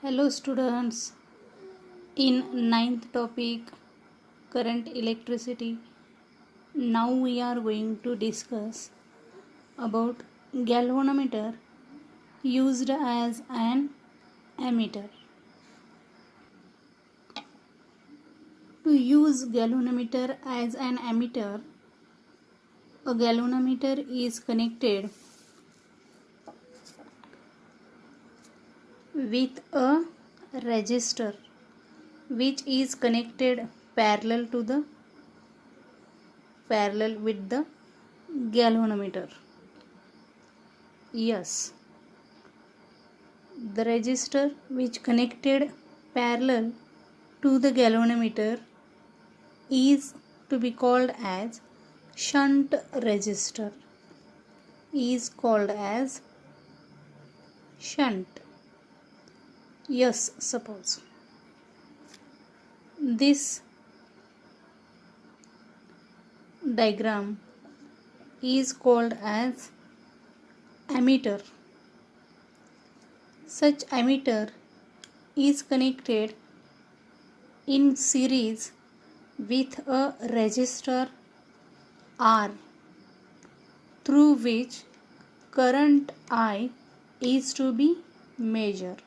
Hello students, in ninth topic current electricity, now we are going to discuss about galvanometer used as an ammeter. To use galvanometer as an ammeter, a galvanometer is connected with a resistor which is connected parallel with the galvanometer. Yes, the resistor which connected parallel to the galvanometer is to be called as shunt resistor. Is called as shunt. Yes, suppose this diagram is called as ammeter. Such ammeter is connected in series with a resistor R through which current I is to be measured.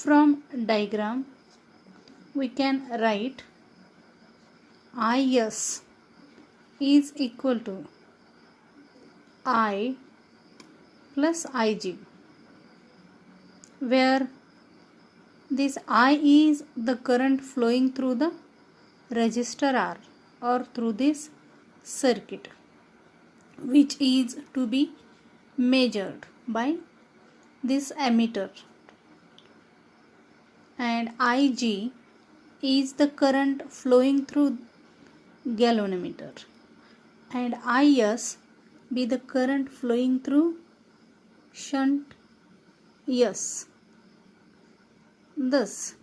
From diagram we can write IS is equal to I plus Ig, where this I is the current flowing through the resistor R or through this circuit, which is to be measured by this ammeter, and Ig is the current flowing through galvanometer, and Is be the current flowing through shunt. Yes. Thus,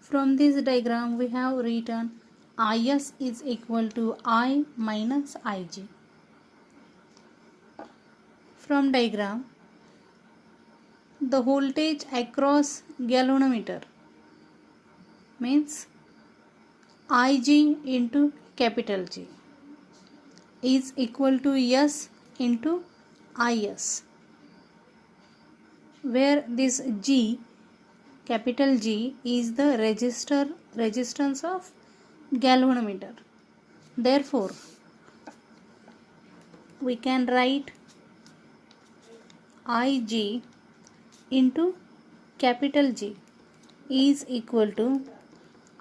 from this diagram we have written Is is equal to I minus Ig. From diagram, the voltage across galvanometer means Ig into capital G is equal to S into Is, where this G, capital G, is the resistance of galvanometer. Therefore, we can write Ig into capital G is equal to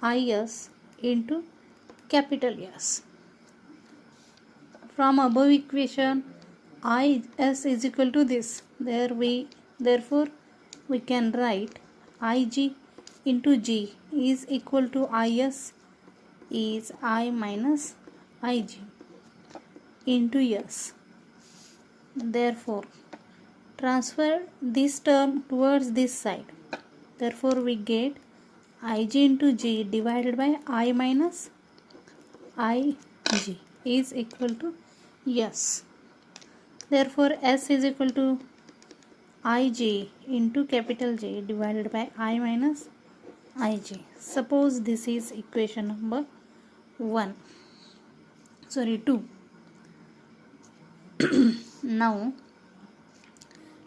Is into capital S. From above equation, Is is equal to this. Therefore, we can write Ig into G is equal to Is is I minus Ig into S. Therefore, transfer this term towards this side. Therefore, we get Ig into G divided by I minus Ig is equal to S. Therefore, S is equal to Ig into capital J divided by I minus Ig. Suppose this is equation number 2. Now,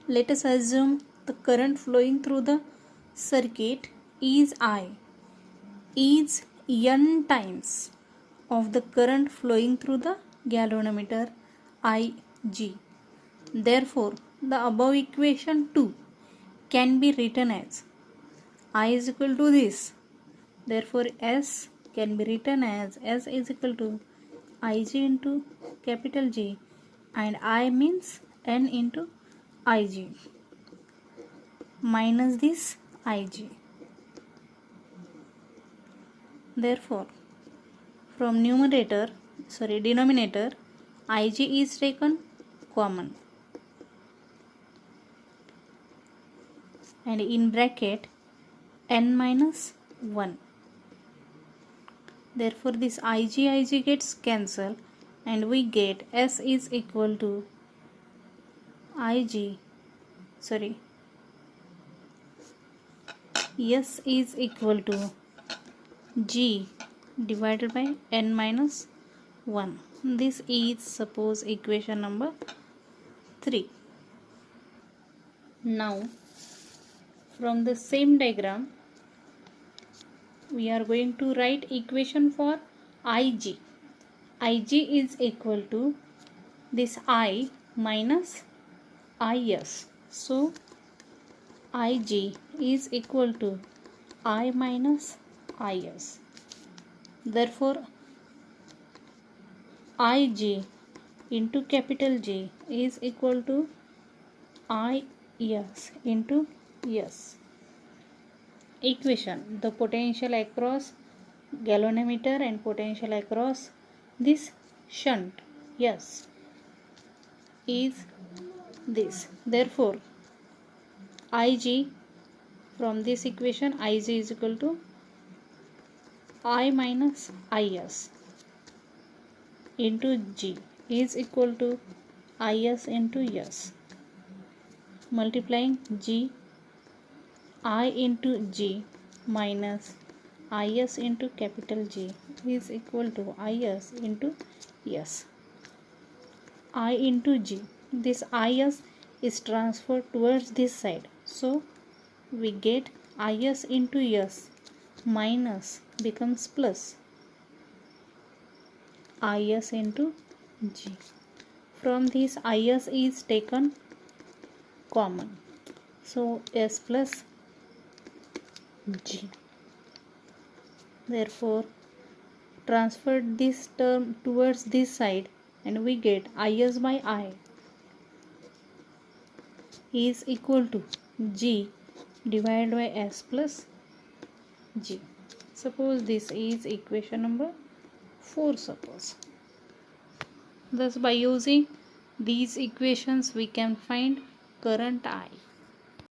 let us assume the current flowing through the circuit is I, is N times of the current flowing through the galvanometer Ig. Therefore, the above equation 2 can be written as I is equal to this. Therefore, S can be written as S is equal to Ig into capital G, and I means N into Ig minus this Ig. Therefore, from denominator Ig is taken common, and in bracket N minus 1. Therefore, this Ig gets cancelled and we get S is equal to S is equal to G divided by n minus 1. This is suppose equation number 3. Now from the same diagram we are going to write equation for Ig. Ig is equal to this I minus Is. So Ig is equal to I minus Is. Therefore Ig into capital G is equal to Is into S. Equation: the potential across galvanometer and potential across this shunt S is this. Therefore Ig, from this equation Ig is equal to I minus Is into G is equal to Is into S. Multiplying G, I into G minus Is into capital G is equal to Is into S. I into G, this Is is transferred towards this side, so we get Is into S minus becomes plus Is into G. From this Is is taken common, so S plus G. Therefore transferred this term towards this side and we get Is by I is equal to G divided by S plus G. Suppose this is equation number 4 suppose. Thus by using these equations we can find current I.